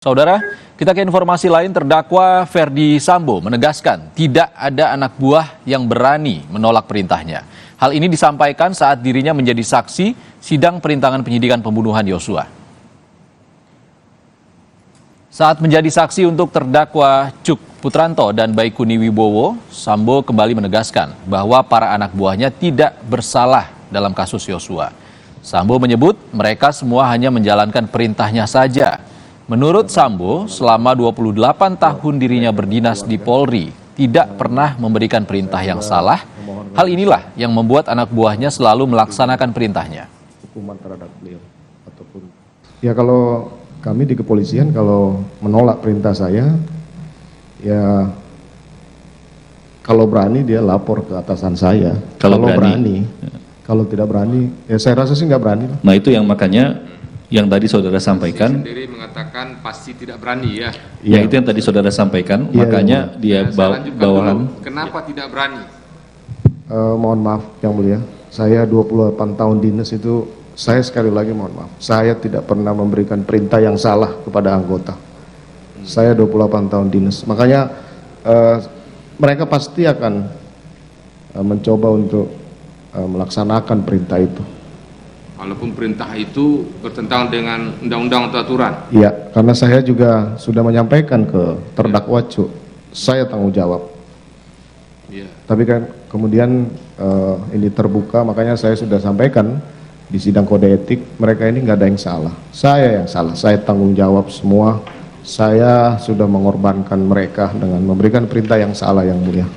Saudara, kita ke informasi lain. Terdakwa Ferdy Sambo menegaskan tidak ada anak buah yang berani menolak perintahnya. Hal ini disampaikan saat dirinya menjadi saksi sidang perintangan penyidikan pembunuhan Yosua. Saat menjadi saksi untuk terdakwa Cuk Putranto dan Baikuni Wibowo, Sambo kembali menegaskan bahwa para anak buahnya tidak bersalah dalam kasus Yosua. Sambo menyebut mereka semua hanya menjalankan perintahnya saja. Menurut Sambo, selama 28 tahun dirinya berdinas di Polri, tidak pernah memberikan perintah yang salah. Hal inilah yang membuat anak buahnya selalu melaksanakan perintahnya. Hukuman terhadap beliau ataupun ya, kalau kami di kepolisian kalau menolak perintah saya, ya kalau berani dia lapor ke atasan saya. Kalau berani, kalau tidak berani, ya saya rasa sih nggak berani. Nah itu yang makanya yang tadi saudara sampaikan sendiri mengatakan pasti tidak berani ya. Ya itu yang tadi saudara sampaikan, makanya dia bawahan. Kenapa tidak berani? Mohon maaf yang mulia, saya 28 tahun dinas itu, saya sekali lagi mohon maaf, saya tidak pernah memberikan perintah yang salah kepada anggota. Saya 28 tahun dinas, makanya mereka pasti akan mencoba untuk melaksanakan perintah itu. Walaupun perintah itu bertentangan dengan undang-undang atau aturan. Iya, karena saya juga sudah menyampaikan ke terdakwa Cuk, saya tanggung jawab. Ya. Tapi kan kemudian ini terbuka, makanya saya sudah sampaikan di sidang kode etik, mereka ini nggak ada yang salah. Saya yang salah, saya tanggung jawab semua. Saya sudah mengorbankan mereka dengan memberikan perintah yang salah yang mulia.